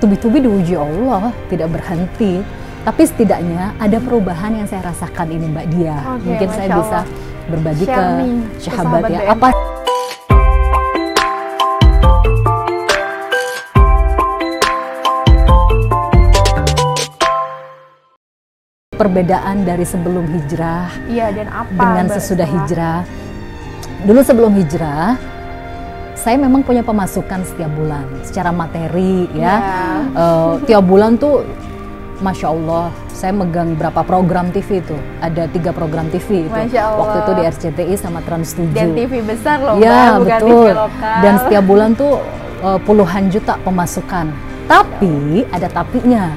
tubi-tubi diuji Allah, tidak berhenti. Tapi setidaknya ada perubahan yang saya rasakan ini Mbak Dia. Mungkin saya bisa berbagi ke sahabat ya. Apa perbedaan dari sebelum hijrah dan apa dengan sesudah hijrah. Dulu sebelum hijrah, saya memang punya pemasukan setiap bulan secara materi ya. Tiap bulan tuh Masya Allah, saya megang berapa program TV itu? Ada 3 program TV itu. Waktu itu di RCTI sama Trans 7. Dan TV besar loh, ya, bukan betul. TV lokal. Dan setiap bulan tuh puluhan juta pemasukan. Tapi ada tapinya.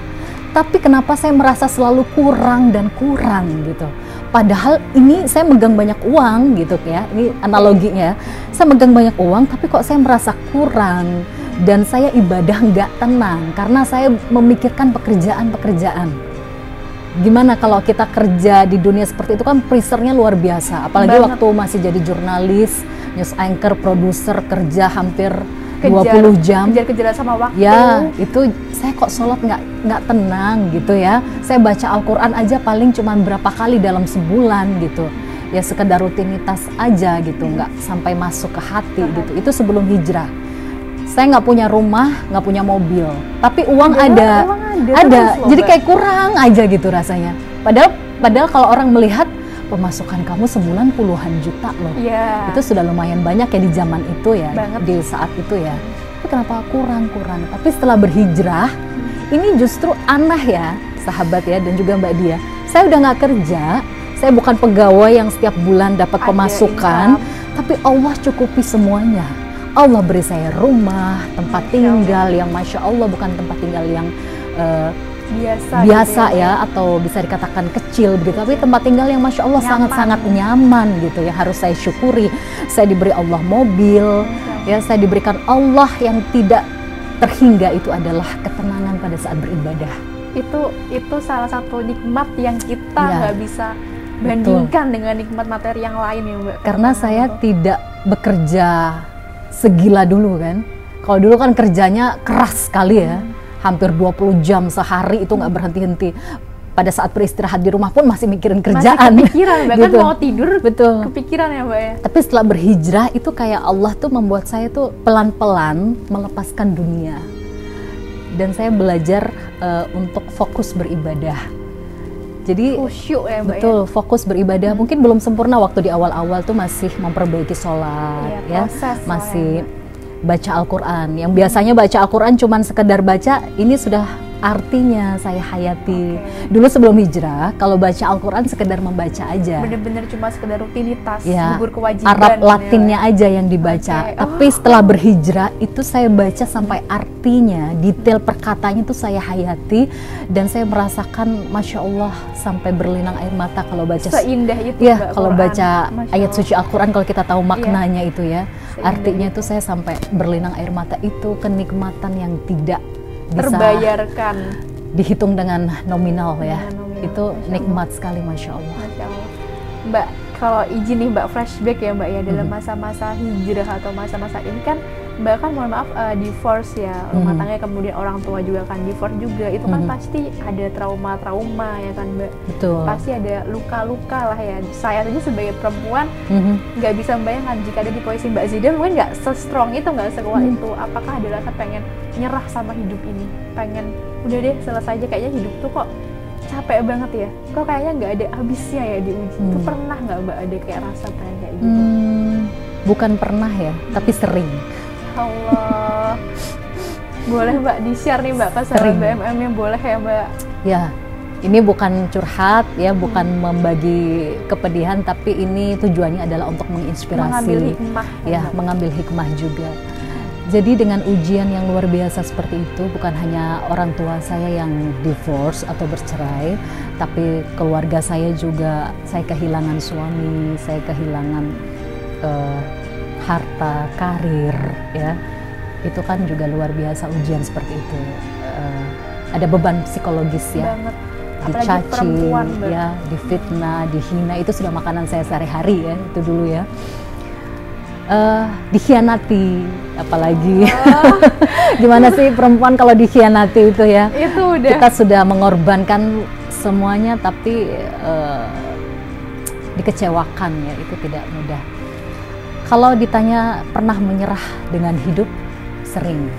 Tapi kenapa saya merasa selalu kurang dan kurang gitu? Padahal ini saya megang banyak uang gitu ya. Ini analoginya. Saya megang banyak uang, tapi kok saya merasa kurang. Dan saya ibadah nggak tenang karena saya memikirkan pekerjaan-pekerjaan. Gimana kalau kita kerja di dunia seperti itu kan pressure-nya luar biasa. Apalagi waktu masih jadi jurnalis, news anchor, produser, kerja hampir 20 jam. Kejar-kejaran sama waktu. Ya, itu saya kok sholat nggak tenang gitu ya. Saya baca Al-Quran aja paling cuma berapa kali dalam sebulan gitu. Ya sekedar rutinitas aja gitu, nggak sampai masuk ke hati gitu. Itu sebelum hijrah. Saya nggak punya rumah, nggak punya mobil, tapi uang ada. Jadi kayak kurang aja gitu rasanya. Padahal kalau orang melihat pemasukan kamu sebulan puluhan juta loh, itu sudah lumayan banyak ya di zaman itu ya, di saat itu ya. Tapi kenapa kurang? Tapi setelah berhijrah, ini justru aneh ya, sahabat ya, dan juga Mbak Dia. Saya udah nggak kerja, saya bukan pegawai yang setiap bulan dapat pemasukan, tapi Allah cukupi semuanya. Allah beri saya rumah, tempat tinggal yang Masya Allah bukan tempat tinggal yang biasa gitu ya, atau bisa dikatakan kecil begitu, tapi tempat tinggal yang Masya Allah sangat-sangat nyaman gitu ya, harus saya syukuri. Saya diberi Allah mobil, ya saya diberikan Allah yang tidak terhingga, itu adalah ketenangan pada saat beribadah. Itu salah satu nikmat yang kita nggak bisa bandingkan dengan nikmat materi yang lain ya Mbak. Karena saya tidak bekerja segila dulu kan. Kalau dulu kan kerjanya keras sekali ya, hampir 20 jam sehari itu nggak berhenti-henti. Pada saat beristirahat di rumah pun masih mikirin kerjaan. Masih kepikiran, bahkan gitu. mau tidur kepikiran ya Mbak ya. Tapi setelah berhijrah itu kayak Allah tuh membuat saya tuh pelan-pelan melepaskan dunia. Dan saya belajar untuk fokus beribadah. Jadi khusyuk ya Mbak betul, fokus beribadah. Mungkin belum sempurna waktu di awal-awal tuh masih memperbaiki sholat ya, masih baca Al-Quran. Yang biasanya baca Al-Quran cuman sekedar baca, ini sudah artinya saya hayati. Dulu sebelum hijrah, kalau baca Al-Quran sekedar membaca aja. Bener-bener cuma sekedar rutinitas, ya, gugur kewajiban. Arab Latinnya aja yang dibaca. Tapi setelah berhijrah itu saya baca sampai artinya, detail perkataannya itu saya hayati, dan saya merasakan Masya Allah sampai berlinang air mata kalau baca. Seindah itu ya, kalau baca ayat suci Al-Quran, kalau kita tahu maknanya itu ya, artinya itu saya sampai berlinang air mata. Itu kenikmatan yang tidak bisa terbayarkan, dihitung dengan nominal ya. Itu nikmat sekali Masya Allah. Mbak, kalau izin nih Mbak flashback ya Mbak ya, dalam masa-masa hijrah atau masa-masa ini kan Mbak kan mohon maaf divorce ya, rumah tangga, kemudian orang tua juga kan divorce juga, itu kan pasti ada trauma-trauma ya kan Mbak. Betul. Pasti ada luka-luka lah ya. Saya saja sebagai perempuan nggak bisa membayangkan jika ada di posisi Mbak Zida, mungkin nggak se-strong itu, nggak sekuat itu. Apakah ada rasa pengen nyerah sama hidup ini, pengen udah deh selesai aja, kayaknya hidup tuh kok capek banget ya, kok kayaknya nggak ada habisnya ya diuji. Itu pernah nggak Mbak ada kayak rasa pengen kayak gitu? Bukan pernah ya, tapi sering. Allah. Boleh Mbak di-share nih Mbak pasangan BMM-nya, boleh ya Mbak? Ya, ini bukan curhat ya, bukan membagi kepedihan, tapi ini tujuannya adalah untuk menginspirasi, mengambil hikmah ya, mengambil hikmah juga. Jadi dengan ujian yang luar biasa seperti itu, bukan hanya orang tua saya yang divorce atau bercerai, tapi keluarga saya juga, saya kehilangan suami, saya kehilangan harta, karir, ya. Itu kan juga luar biasa ujian seperti itu. Ada beban psikologis ya, dicaci, ya, difitnah, dihina, itu sudah makanan saya sehari-hari ya, itu dulu ya. dikhianati, apalagi gimana sih perempuan kalau dikhianati itu ya, itu udah kita sudah mengorbankan semuanya tapi dikecewakan ya, itu tidak mudah. Kalau ditanya pernah menyerah dengan hidup, sering.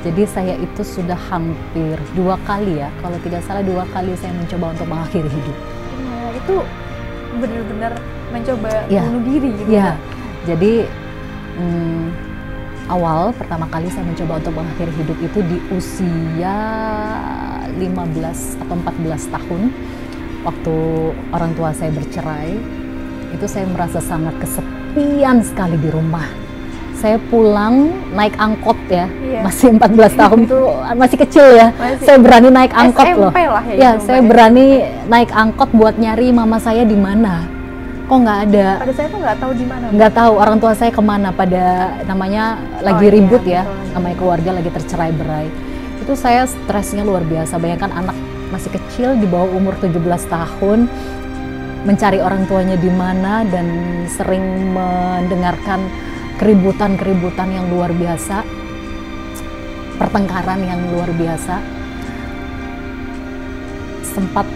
Jadi saya itu sudah hampir 2 kali ya, kalau tidak salah 2 kali saya mencoba untuk mengakhiri hidup. ya, itu benar-benar mencoba Ya. bunuh diri gitu. Ya, jadi awal pertama kali saya mencoba untuk mengakhiri hidup itu di usia 15 atau 14 tahun, waktu orang tua saya bercerai. Itu saya merasa sangat kesepian sekali di rumah. Saya pulang naik angkot ya, Iya. masih 14 tahun tuh masih kecil ya. Masih Saya berani naik angkot loh. SMP lah ya, Ya, itu, saya Mbak. berani naik angkot buat nyari mama saya di mana. Kok nggak ada? Pada saya tuh nggak tahu di mana. Nggak tahu orang tua saya kemana, pada namanya lagi Oh, iya, ribut ya, betul. namanya keluarga lagi tercerai-berai. Itu saya stresnya luar biasa. Bayangkan anak masih kecil di bawah umur 17 tahun mencari orang tuanya di mana, dan sering mendengarkan keributan-keributan yang luar biasa, pertengkaran yang luar biasa. Sempat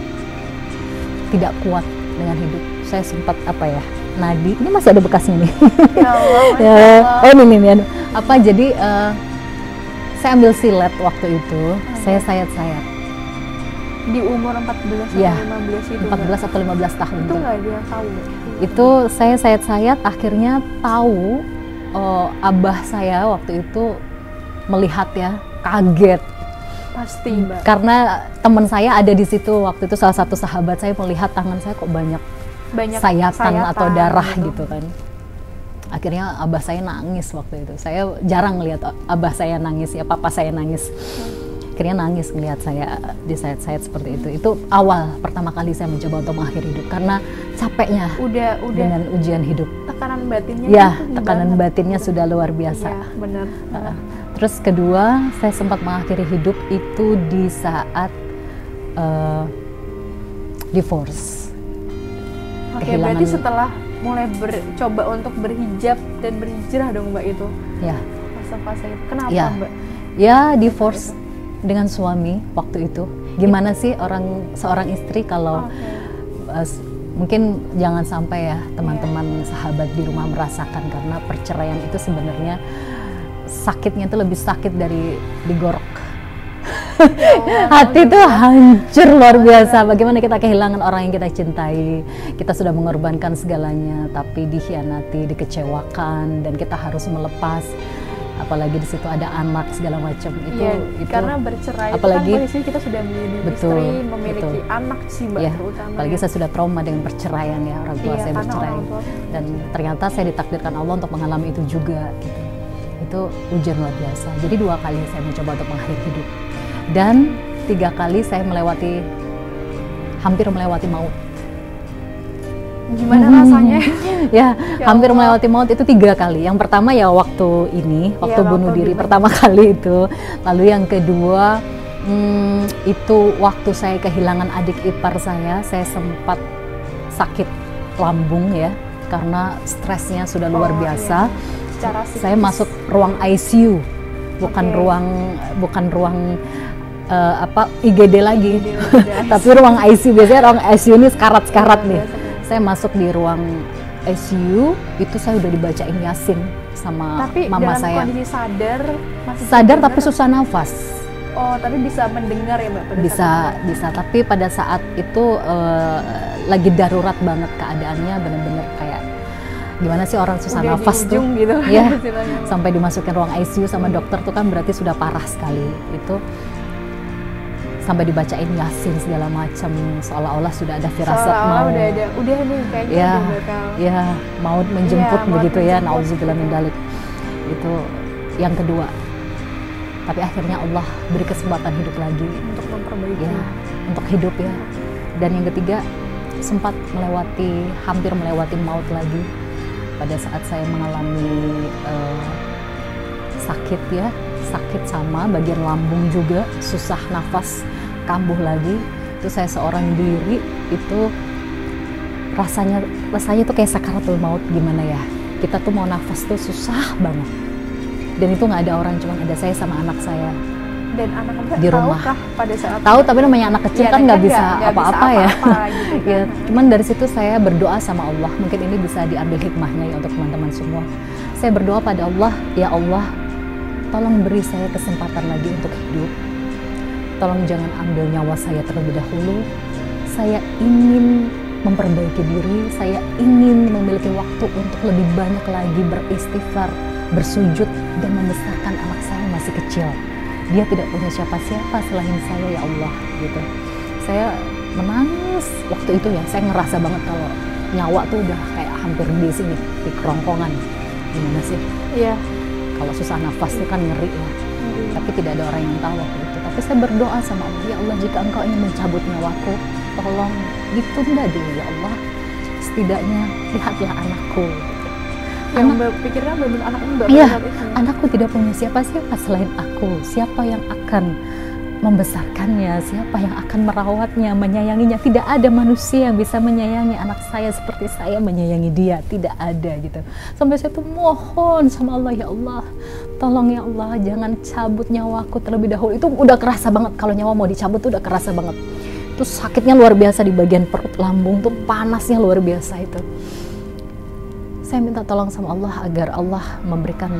tidak kuat dengan hidup. Saya sempat nadi, ini masih ada bekasnya nih. Ya Allah, Masya Ya, Allah. oh ini nih, jadi saya ambil silet waktu itu, saya sayat-sayat Di umur 14 atau Ya, 15 itu. 14 atau 15 tahun Itu tuh. nggak ada yang tahu. Itu saya sayat-sayat, akhirnya tahu abah saya waktu itu melihat ya, kaget. Pasti, Mbak. Karena teman saya ada di situ waktu itu, salah satu sahabat saya melihat tangan saya kok banyak sayatan atau darah gitu kan. Akhirnya abah saya nangis waktu itu. Saya jarang melihat abah saya nangis ya, papa saya nangis. Akhirnya nangis melihat saya disayat-sayat seperti itu. Itu awal pertama kali saya mencoba untuk mengakhiri hidup karena capeknya Udah dengan ujian hidup. tekanan batinnya Ya, itu tekanan banget. batinnya sudah luar biasa. Iya, benar. Terus kedua, saya sempat mengakhiri hidup itu di saat divorce. Oke, kehilangan- berarti setelah mulai coba untuk berhijab dan berhijrah dong, Mbak, itu Ya, fase-fase itu. Kenapa, Ya. Mbak? ya divorce dengan suami waktu itu. Gimana sih seorang istri kalau mungkin jangan sampai ya teman-teman sahabat di rumah merasakan, karena perceraian itu sebenarnya sakitnya itu lebih sakit dari digorok. Hati itu hancur luar biasa. Bagaimana kita kehilangan orang yang kita cintai, kita sudah mengorbankan segalanya, tapi dikhianati, dikecewakan, dan kita harus melepas. Apalagi di situ ada anak segala macam. Itu karena bercerai apalagi- itu kan posisi kita sudah menjadi Betul, istri, memiliki betul. anak sih, Mbak, Ya, terutama. apalagi saya sudah trauma dengan perceraian ya, orang tua Iya, saya karena bercerai, orang tua. dan ternyata saya ditakdirkan Allah untuk mengalami itu juga gitu. Itu ujian luar biasa. Jadi 2 kali saya mencoba untuk mengakhiri hidup, dan 3 kali saya hampir melewati maut. Gimana rasanya? Ya, Ya hampir Allah. melewati maut itu 3 kali. Yang pertama ya waktu bunuh waktu diri gimana? pertama kali itu. Lalu yang kedua itu waktu saya kehilangan adik ipar saya sempat sakit lambung ya, karena stresnya sudah luar Oh, biasa. iya. Secara psikis. Saya masuk ruang ICU, bukan Oke. ruang IGD lagi. IGD lagi, Tapi ruang ICU, biasanya ruang ICU ini sekarat-sekarat Iya, nih. biasa. Saya masuk di ruang ICU, itu saya udah dibacain Yasin sama Tapi mama dalam saya. kondisi sadar, masih Sadar bisa tapi dengar? susah nafas. Oh, tapi bisa mendengar ya, Mbak, pada saat Bisa, itu? bisa. Tapi pada saat itu lagi darurat banget keadaannya, bener-bener kayak gimana sih orang susah Udah di nafas tuh. ujung gitu. Iya. istilahnya. Sampai dimasukin ruang ICU sama dokter tuh kan berarti sudah parah sekali. Itu sampai dibacain Yasin segala macam, seolah-olah sudah ada firasat Seolah-olah mau udah nih kayaknya Ya, udah bakal. ya maut menjemput Iya, maut begitu ya, menjemput. nauzubillah min dalik. Itu yang kedua. Tapi akhirnya Allah beri kesempatan hidup lagi Untuk memperbaiki. ya, untuk hidup ya. Dan yang ketiga, sempat hampir melewati maut lagi pada saat saya mengalami sakit ya, sakit sama bagian lambung juga, susah nafas, kambuh lagi. Itu saya seorang diri, itu rasanya tuh kayak sakaratul maut, gimana ya, Kita tuh mau nafas tuh susah banget. Dan itu nggak ada orang, cuma ada saya sama anak saya. Dan anak Mbak Di rumah. tahukah pada saat Tahu, tapi namanya anak kecil ya, kan nggak bisa nggak apa-apa ya. gitu kan. Ya, cuman dari situ saya berdoa sama Allah. Mungkin ini bisa diambil hikmahnya ya untuk teman-teman semua. Saya berdoa pada Allah, ya Allah, tolong beri saya kesempatan lagi untuk hidup. Tolong jangan ambil nyawa saya terlebih dahulu. Saya ingin memperbaiki diri, saya ingin memiliki waktu untuk lebih banyak lagi beristighfar, bersujud, dan membesarkan anak saya yang masih kecil. Dia tidak punya siapa-siapa selain saya, ya Allah, gitu. Saya menangis waktu itu ya, saya ngerasa banget kalau nyawa tuh udah kayak hampir di sini, di kerongkongan. Gimana sih? Iya. Kalau susah nafas tuh kan ngeri ya. Tapi tidak ada orang yang tahu waktu itu. Tapi saya berdoa sama Allah, ya Allah, jika Engkau ingin mencabut nyawaku, tolong ditunda dulu ya Allah. Setidaknya lihatlah anakku. Yang Mbak pikirkan benar-benar anak Mbak Iya, saat itu. anakku tidak punya siapa-siapa selain aku. Siapa yang akan membesarkannya? Siapa yang akan merawatnya, menyayanginya? Tidak ada manusia yang bisa menyayangi anak saya seperti saya menyayangi dia. Tidak ada gitu. Sampai saya tuh mohon sama Allah, ya Allah, tolong ya Allah, jangan cabut nyawaku terlebih dahulu. Itu udah kerasa banget, kalau nyawa mau dicabut tuh udah kerasa banget. Itu sakitnya luar biasa di bagian perut, lambung tuh panasnya luar biasa itu. Saya minta tolong sama Allah agar Allah memberikan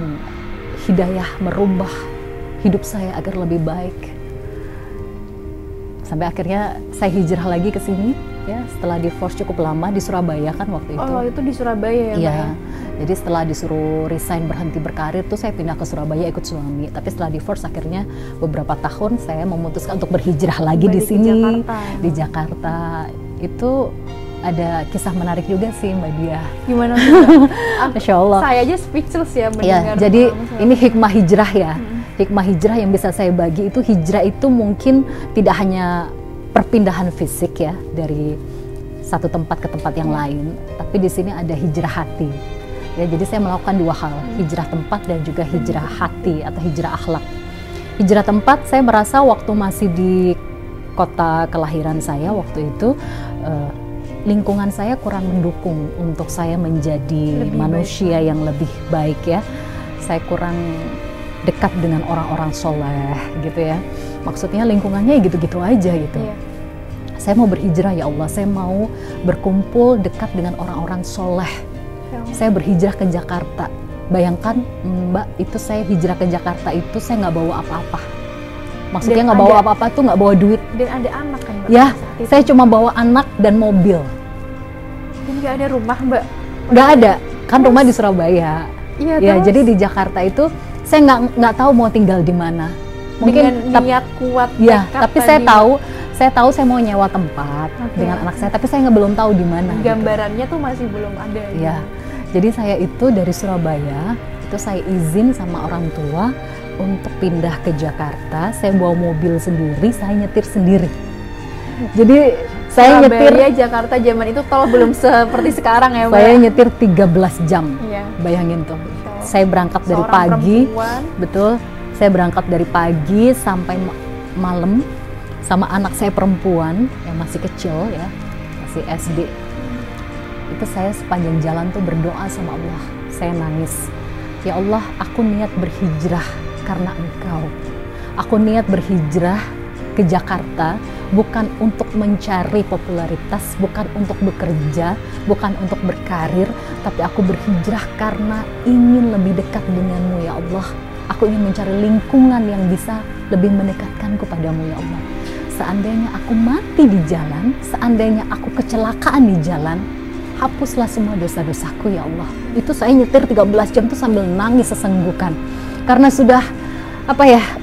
hidayah, merubah hidup saya agar lebih baik. Sampai akhirnya saya hijrah lagi ke sini ya, setelah divorce cukup lama di Surabaya kan waktu itu. Oh, itu di Surabaya ya, Mbak? Iya. Jadi setelah disuruh resign, berhenti berkarir tuh saya pindah ke Surabaya ikut suami. Tapi setelah divorce akhirnya beberapa tahun saya memutuskan untuk berhijrah lagi di sini, di Jakarta. Itu ada kisah menarik juga sih Mbak Dia. Gimana tuh? Masya Allah. Saya aja speechless ya mendengar. Ya, jadi ini hikmah hijrah ya. Hikmah hijrah yang bisa saya bagi itu, hijrah itu mungkin tidak hanya perpindahan fisik ya dari satu tempat ke tempat yang lain, tapi di sini ada hijrah hati. Ya, jadi saya melakukan dua hal, hijrah tempat dan juga hijrah hati atau hijrah akhlak. Hijrah tempat saya merasa waktu masih di kota kelahiran saya waktu itu, lingkungan saya kurang mendukung untuk saya menjadi manusia yang lebih baik ya. Saya kurang dekat dengan orang-orang soleh gitu ya. Maksudnya lingkungannya gitu-gitu aja gitu. Iya. Saya mau berhijrah ya Allah, saya mau berkumpul dekat dengan orang-orang soleh. Ya. Saya berhijrah ke Jakarta. Bayangkan Mbak, itu saya hijrah ke Jakarta itu saya nggak bawa apa-apa. Maksudnya nggak bawa apa-apa tuh, nggak bawa duit. Dan ada anak kan Mbak? Ya, saya cuma bawa anak dan mobil. Dan nggak ada rumah Mbak? Nggak ada, kan rumah di Surabaya. Iya, ya, jadi di Jakarta itu saya nggak tahu mau tinggal di mana. Mungkin niat kuat. Ya, tapi saya tahu saya mau nyewa tempat dengan anak saya, tapi saya belum tahu di mana. Gambarannya tuh masih belum ada. Ya, jadi saya itu dari Surabaya itu saya izin sama orang tua untuk pindah ke Jakarta. Saya bawa mobil sendiri, saya nyetir sendiri. Jadi saya Surabaya, Jakarta zaman itu tol belum seperti sekarang ya Mbak? Saya nyetir 13 jam. Iya. Bayangin tuh. Saya berangkat dari pagi. Perempuan. Betul. Saya berangkat dari pagi sampai malam sama anak saya perempuan yang masih kecil ya, masih SD. Itu saya sepanjang jalan tuh berdoa sama Allah. Saya nangis. Ya Allah, aku niat berhijrah karena Engkau. Aku niat berhijrah ke Jakarta bukan untuk mencari popularitas, bukan untuk bekerja, bukan untuk berkarir, tapi aku berhijrah karena ingin lebih dekat denganmu ya Allah. Aku ingin mencari lingkungan yang bisa lebih mendekatkanku padamu ya Allah. Seandainya aku mati di jalan, seandainya aku kecelakaan di jalan, hapuslah semua dosa-dosaku ya Allah. Itu saya nyetir 13 jam tuh sambil nangis sesenggukan. Karena sudah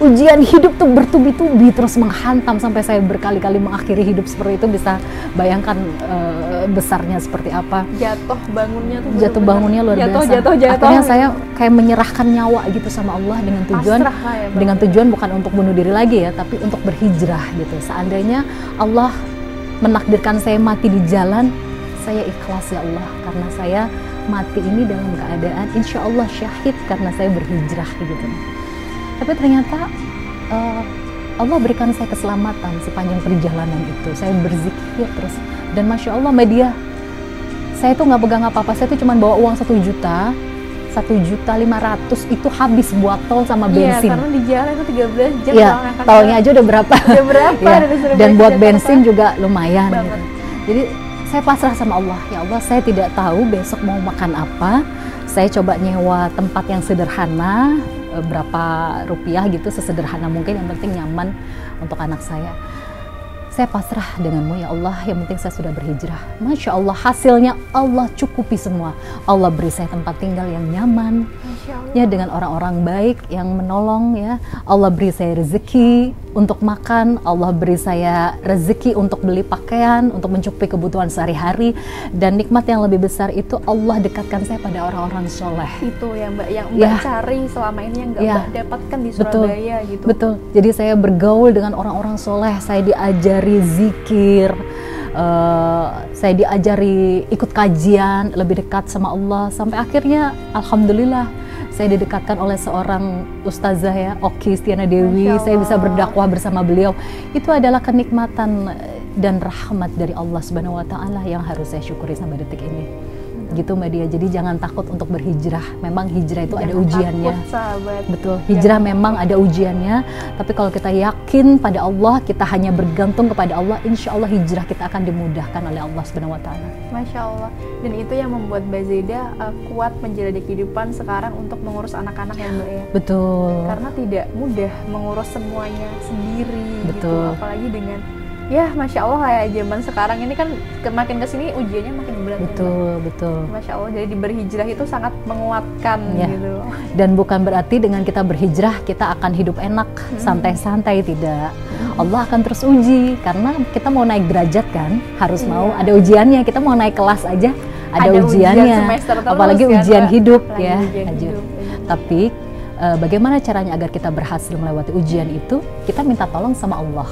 ujian hidup tuh bertubi-tubi terus menghantam sampai saya berkali-kali mengakhiri hidup seperti itu. Bisa bayangkan besarnya seperti apa. Jatuh bangunnya tuh jatuh bangunnya luar biasa. Jatuh. Akhirnya saya kayak menyerahkan nyawa gitu sama Allah dengan tujuan bukan untuk bunuh diri lagi ya, tapi untuk berhijrah gitu. Seandainya Allah menakdirkan saya mati di jalan, saya ikhlas ya Allah, karena saya mati ini dalam keadaan insya Allah syahid karena saya berhijrah gitu. Tapi ternyata Allah berikan saya keselamatan sepanjang perjalanan itu. Saya berzikir terus. Dan Masya Allah media, saya tuh nggak pegang apa-apa. Saya tuh cuma bawa uang 1 juta 1.500.000 itu habis buat tol sama Iya, bensin. karena di jalan itu 13 jam Iya, doang akan tolnya aja udah berapa? udah berapa Iya, dari Surabaya dan ke buat Jakarta. bensin juga lumayan Banget. gitu. Jadi saya pasrah sama Allah. Ya Allah, saya tidak tahu besok mau makan apa. Saya coba nyewa tempat yang sederhana, berapa rupiah gitu, sesederhana mungkin, yang penting nyaman untuk anak saya. Saya pasrah denganmu ya Allah, yang penting saya sudah berhijrah. Masya Allah, hasilnya Allah cukupi semua. Allah beri saya tempat tinggal yang nyaman, Masya Allah. ya, dengan orang-orang baik yang menolong, ya. Allah beri saya rezeki untuk makan, Allah beri saya rezeki untuk beli pakaian, untuk mencukupi kebutuhan sehari-hari, dan nikmat yang lebih besar itu Allah dekatkan saya pada orang-orang soleh. Itu ya Mbak, yang Mbak Ya. cari selama ini yang nggak Ya. Mbak dapatkan di Betul. Surabaya gitu. Betul. Jadi saya bergaul dengan orang-orang soleh, saya diajari zikir, saya diajari ikut kajian, lebih dekat sama Allah, sampai akhirnya alhamdulillah saya didekatkan oleh seorang ustazah, ya, Oki Stiana Dewi. Masya Saya bisa Allah. berdakwah bersama beliau. Itu adalah kenikmatan dan rahmat dari Allah Subhanahu wa taala yang harus saya syukuri sampai detik ini. Gitu Mbak Dia. Jadi jangan takut untuk berhijrah. Memang hijrah itu ada Jangan ujiannya. takut, sahabat. Betul, hijrah memang ada ujiannya, tapi kalau kita yakin pada Allah, kita hanya bergantung kepada Allah, insya Allah hijrah kita akan dimudahkan oleh Allah Subhanahu wa Ta'ala. Masya Allah. Dan itu yang membuat Mbak Zeda kuat menjalani kehidupan sekarang untuk mengurus anak-anak ya Mbak ya. Betul. Karena tidak mudah mengurus semuanya sendiri gitu. Betul. Apalagi dengan, ya Masya Allah ya, zaman sekarang ini kan makin kesini ujiannya makin berat. ya, Mbak. Betul, betul. Masya Allah, jadi berhijrah itu sangat menguatkan Ya. gitu. Dan bukan berarti dengan kita berhijrah kita akan hidup enak, santai-santai, tidak. Allah akan terus uji, karena kita mau naik derajat kan, harus mau Iya. ada ujiannya. Kita mau naik kelas aja ada Ada ujian ujiannya, semester terus apalagi kan, ujian Mbak. hidup, Apalagi ya. ujian Lanjut. hidup. Tapi bagaimana caranya agar kita berhasil melewati ujian itu? Kita minta tolong sama Allah.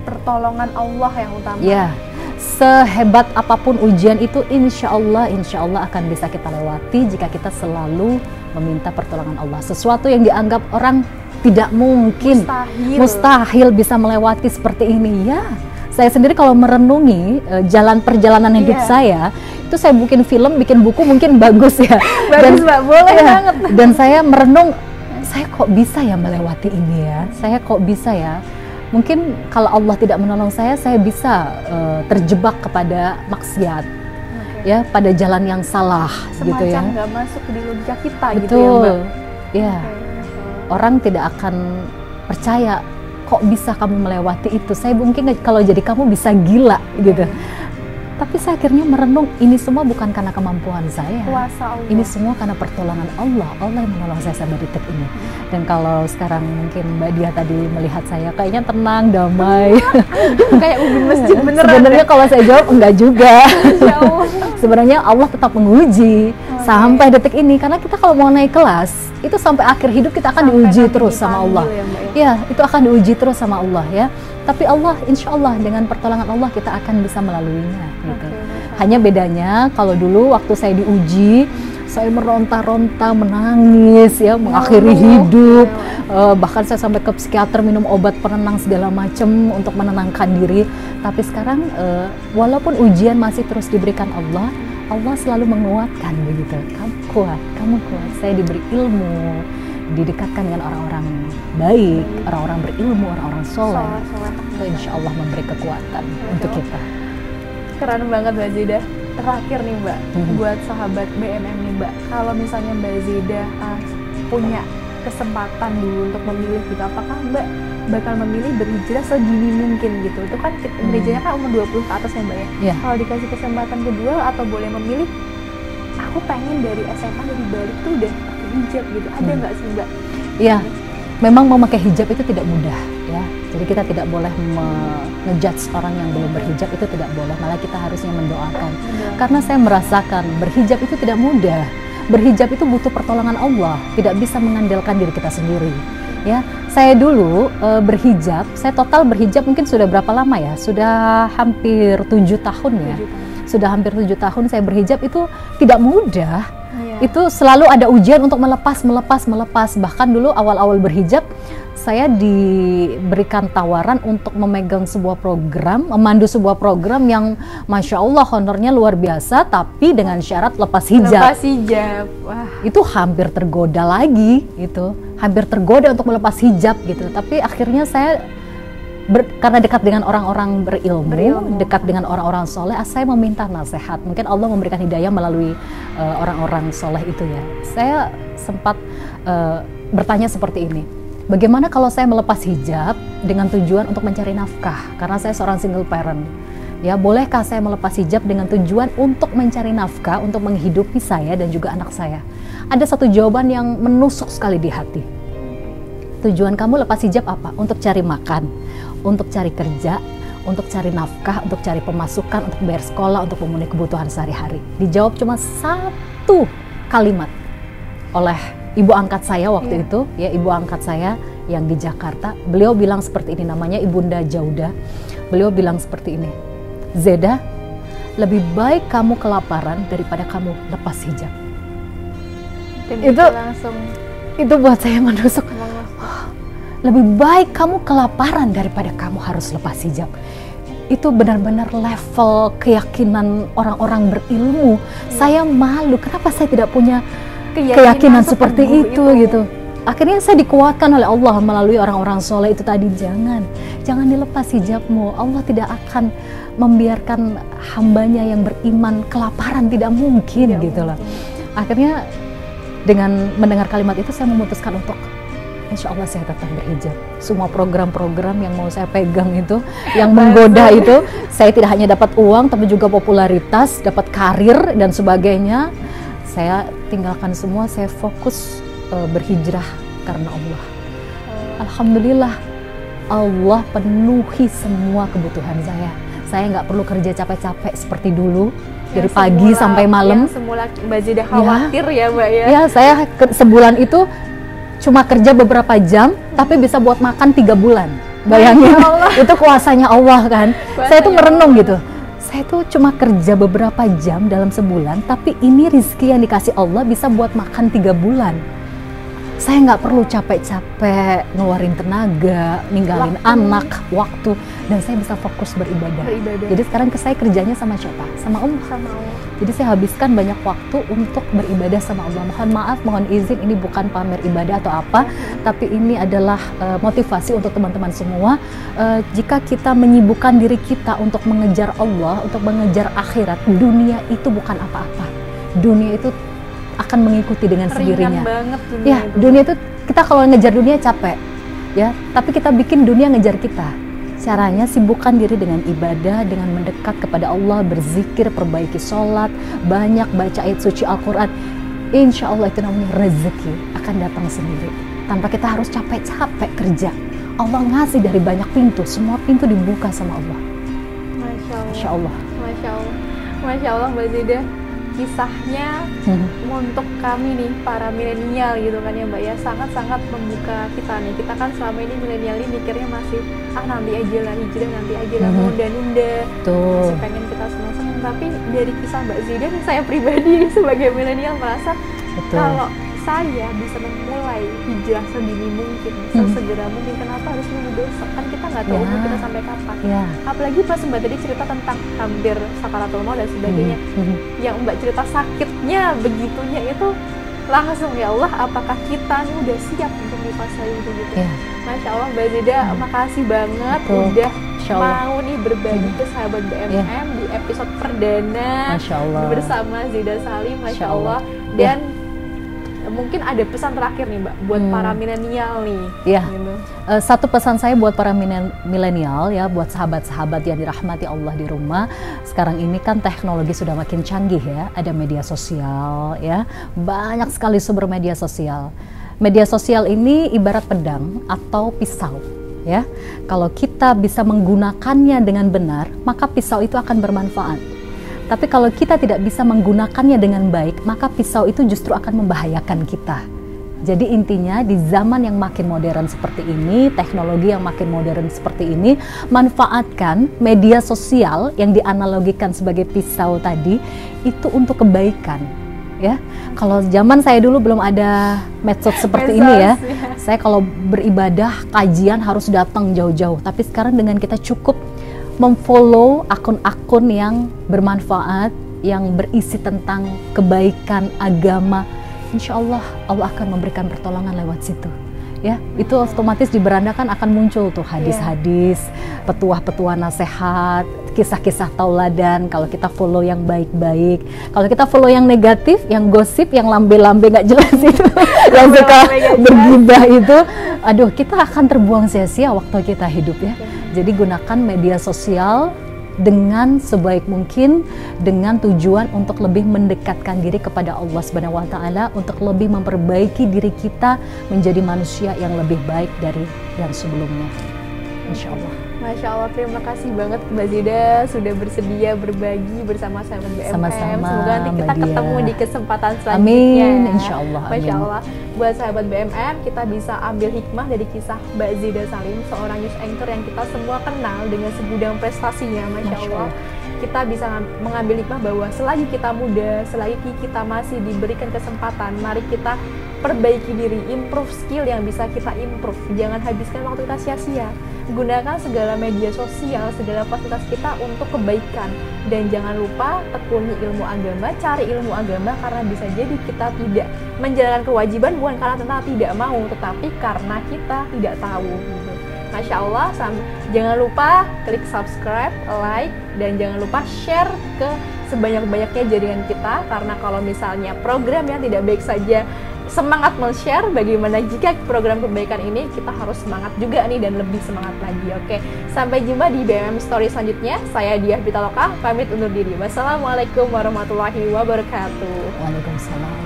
Pertolongan Allah yang utama. Ya, sehebat apapun ujian itu, insya Allah akan bisa kita lewati jika kita selalu meminta pertolongan Allah. Sesuatu yang dianggap orang tidak mungkin, mustahil bisa melewati seperti ini. Ya, saya sendiri kalau merenungi perjalanan hidup Iya. saya, itu saya bikin film, bikin buku mungkin bagus ya. Bagus Mbak, boleh ya, banget. Dan saya merenung, saya kok bisa ya melewati ini ya? Saya kok bisa ya? Mungkin kalau Allah tidak menolong saya bisa terjebak kepada maksiat, ya, pada jalan yang salah, gitu ya. Semacam nggak masuk di logika kita gitu ya Betul, Mbak. ya. Orang tidak akan percaya, kok bisa kamu melewati itu? Saya mungkin kalau jadi kamu bisa gila, gitu. Tapi saya akhirnya merenung, ini semua bukan karena kemampuan saya. Kuasa Allah. Ini semua karena pertolongan Allah. Allah yang menolong saya sampai detik ini. Dan kalau sekarang mungkin Mbak Dia tadi melihat saya kayaknya tenang, damai. Kayak ubin masjid beneran. Sebenarnya kalau saya jawab enggak juga. Ya Allah. Sebenarnya Allah tetap menguji sampai detik ini, karena kita kalau mau naik kelas itu sampai akhir hidup kita akan Sampai diuji nanti terus sama dipanggil Allah. ya, Mbak, ya? Ya, itu akan diuji terus sama Allah, ya. Tapi Allah, insya Allah dengan pertolongan Allah kita akan bisa melaluinya, gitu. Hanya bedanya kalau dulu waktu saya diuji, saya meronta-ronta, menangis, ya, mengakhiri hidup. Bahkan saya sampai ke psikiater, minum obat penenang segala macam untuk menenangkan diri. Tapi sekarang walaupun ujian masih terus diberikan Allah, Allah selalu menguatkan begitu. Kamu kuat, kamu kuat. Saya diberi ilmu, didekatkan dengan orang-orang baik, orang-orang berilmu, orang-orang soleh. Itu insya Allah memberi kekuatan untuk kita. Keren banget Mbak Zeda. Terakhir nih Mbak, buat sahabat BMM nih Mbak, kalau misalnya Mbak Zeda punya kesempatan dulu untuk memilih gitu, apakah Mbak bakal memilih berhijrah sedini mungkin gitu? Itu kan hijrahnya kan umur 20 ke atas ya Mbak ya? Yeah. Kalau dikasih kesempatan kedua atau boleh memilih, aku pengen dari SMA dari balik tuh udah pakai hijab gitu, ada nggak sih Mbak? Iya, memang memakai hijab itu tidak mudah, ya. Jadi kita tidak boleh ngejudge orang yang belum berhijab, itu tidak boleh. Malah kita harusnya mendoakan. Karena saya merasakan berhijab itu tidak mudah. Berhijab itu butuh pertolongan Allah, tidak bisa mengandalkan diri kita sendiri. Ya, saya dulu berhijab, saya total berhijab mungkin sudah berapa lama ya? Sudah hampir 7 tahun ya. Sudah hampir 7 tahun saya berhijab, itu tidak mudah. Itu selalu ada ujian untuk melepas. Bahkan dulu awal-awal berhijab, saya diberikan tawaran untuk memegang sebuah program, memandu sebuah program yang Masya Allah honornya luar biasa, tapi dengan syarat lepas hijab. Lepas hijab, wah. Itu hampir tergoda lagi, hampir tergoda untuk melepas hijab gitu. Tapi akhirnya saya karena dekat dengan orang-orang berilmu, dekat dengan orang-orang soleh, saya meminta nasihat. Mungkin Allah memberikan hidayah melalui orang-orang soleh itu ya. Saya sempat bertanya seperti ini, bagaimana kalau saya melepas hijab dengan tujuan untuk mencari nafkah? Karena saya seorang single parent. Ya, bolehkah saya melepas hijab dengan tujuan untuk mencari nafkah, untuk menghidupi saya dan juga anak saya? Ada satu jawaban yang menusuk sekali di hati. Tujuan kamu lepas hijab apa? Untuk cari makan, untuk cari kerja, untuk cari nafkah, untuk cari pemasukan, untuk bayar sekolah, untuk memenuhi kebutuhan sehari-hari. Dijawab cuma satu kalimat oleh ibu angkat saya waktu itu, ya, ibu angkat saya yang di Jakarta. Beliau bilang seperti ini, namanya Ibunda Jauda. Beliau bilang seperti ini, Zeda, lebih baik kamu kelaparan daripada kamu lepas hijab. Dan itu langsung, itu buat saya menusuk. Lebih baik kamu kelaparan daripada kamu harus lepas hijab. Itu benar-benar level keyakinan orang-orang berilmu. Saya malu, kenapa saya tidak punya keyakinan seperti itu gitu. Akhirnya saya dikuatkan oleh Allah melalui orang-orang soleh itu tadi. Jangan dilepas hijabmu. Allah tidak akan membiarkan hambanya yang beriman kelaparan, tidak mungkin gitu loh. Akhirnya dengan mendengar kalimat itu saya memutuskan untuk insya Allah saya tetap berhijab. Semua program-program yang mau saya pegang itu, yang menggoda itu, saya tidak hanya dapat uang, tapi juga popularitas, dapat karir dan sebagainya. Saya tinggalkan semua, saya fokus berhijrah karena Allah. Alhamdulillah, Allah penuhi semua kebutuhan saya. Saya nggak perlu kerja capek-capek seperti dulu, dari pagi sampai malam. Yang semula Mbak Zeda khawatir ya Mbak ya. Ya, saya sebulan itu cuma kerja beberapa jam, tapi bisa buat makan 3 bulan. Bayangin, itu kuasanya Allah kan. Saya tuh merenung gitu. Saya tuh cuma kerja beberapa jam dalam sebulan, tapi ini rezeki yang dikasih Allah bisa buat makan 3 bulan. Saya nggak perlu capek-capek ngeluarin tenaga, ninggalin anak, waktu, dan saya bisa fokus beribadah. Jadi sekarang saya kerjanya sama siapa? Sama Allah. Jadi saya habiskan banyak waktu untuk beribadah sama Allah. Mohon maaf, mohon izin, ini bukan pamer ibadah atau apa, tapi ini adalah motivasi untuk teman-teman semua. Jika kita menyibukkan diri kita untuk mengejar Allah, untuk mengejar akhirat, dunia itu bukan apa-apa. Dunia itu akan mengikuti dengan sendirinya. Banget dunia ya, itu. Dunia itu kita kalau ngejar dunia capek, ya. Tapi kita bikin dunia ngejar kita. Caranya sibukkan diri dengan ibadah, dengan mendekat kepada Allah, berzikir, perbaiki sholat, banyak baca ayat suci Al-Quran. Insya Allah itu namanya rezeki akan datang sendiri. Tanpa kita harus capek-capek kerja. Allah ngasih dari banyak pintu, semua pintu dibuka sama Allah. Masya Allah. Masya Allah. Masya Allah Mbak Zeda. Kisahnya untuk kami nih para milenial gitu kan ya Mbak ya, sangat-sangat membuka kita nih. Kita kan selama ini milenial ini mikirnya masih nanti aja lah hijrah, nanti aja lah nunda-nunda, masih pengen kita senang-senang. Tapi dari kisah Mbak Zeda nih, saya pribadi sebagai milenial merasa kalau saya bisa memulai hijrah sedini mungkin, sesegera mungkin, kenapa harus nunggu besok? Kan kita nggak tahu umur kita sampai kapan. Apalagi pas Mbak tadi cerita tentang hampir sakaratul maut dan sebagainya, yang Mbak cerita sakitnya begitunya itu langsung, ya Allah, apakah kita nih udah siap untuk di fase itu gitu? Masya Allah Mbak Zeda, makasih banget udah mau nih berbagi ke sahabat BMM di episode perdana bersama Zeda Salim, Masya Allah. Dan mungkin ada pesan terakhir nih Mbak buat para milenial nih. Gitu. Satu pesan saya buat para milenial ya, buat sahabat-sahabat yang dirahmati Allah di rumah. Sekarang ini kan teknologi sudah makin canggih ya, ada media sosial ya, banyak sekali sumber media sosial. Media sosial ini ibarat pedang atau pisau ya. Kalau kita bisa menggunakannya dengan benar, maka pisau itu akan bermanfaat. Tapi kalau kita tidak bisa menggunakannya dengan baik, maka pisau itu justru akan membahayakan kita. Jadi intinya di zaman yang makin modern seperti ini, teknologi yang makin modern seperti ini, manfaatkan media sosial yang dianalogikan sebagai pisau tadi, itu untuk kebaikan. ya. Kalau zaman saya dulu belum ada medsos seperti ini ya. Saya kalau beribadah, kajian harus datang jauh-jauh. Tapi sekarang dengan kita cukup memfollow akun-akun yang bermanfaat, yang berisi tentang kebaikan agama, insya Allah Allah akan memberikan pertolongan lewat situ. Ya, itu otomatis di beranda kan akan muncul tuh hadis-hadis, petuah-petuah nasihat, kisah-kisah tauladan. Kalau kita follow yang baik-baik, kalau kita follow yang negatif, yang gosip, yang lambe-lambe nggak jelas itu, yang suka bergibah itu, aduh, kita akan terbuang sia-sia waktu kita hidup ya. Jadi gunakan media sosial dengan sebaik mungkin, dengan tujuan untuk lebih mendekatkan diri kepada Allah Subhanahu wa Ta'ala, untuk lebih memperbaiki diri kita menjadi manusia yang lebih baik dari yang sebelumnya, insya Allah. Masya Allah, terima kasih banget Mbak Zida sudah bersedia berbagi bersama sahabat BMM. Sama-sama, semoga nanti kita ketemu di kesempatan selanjutnya. Amin, insya Allah. Masya Allah, buat sahabat BMM, kita bisa ambil hikmah dari kisah Mbak Zida Salim, seorang news anchor yang kita semua kenal dengan segudang prestasinya. Masya Allah, kita bisa mengambil hikmah bahwa selagi kita muda, selagi kita masih diberikan kesempatan, mari kita perbaiki diri, improve skill yang bisa kita improve. Jangan habiskan waktu kita sia-sia. Gunakan segala media sosial, segala fasilitas kita untuk kebaikan. Dan jangan lupa tekuni ilmu agama, cari ilmu agama, karena bisa jadi kita tidak menjalankan kewajiban bukan karena kita tidak mau, tetapi karena kita tidak tahu. Masya Allah, jangan lupa klik subscribe, like, dan jangan lupa share ke sebanyak-banyaknya jaringan kita, karena kalau misalnya program yang tidak baik saja semangat men-share, bagaimana jika program kebaikan ini kita harus semangat juga nih dan lebih semangat lagi. Oke, sampai jumpa di BMM Story selanjutnya. Saya Diah Pitaloka, pamit undur diri. Wassalamualaikum warahmatullahi wabarakatuh. Waalaikumsalam.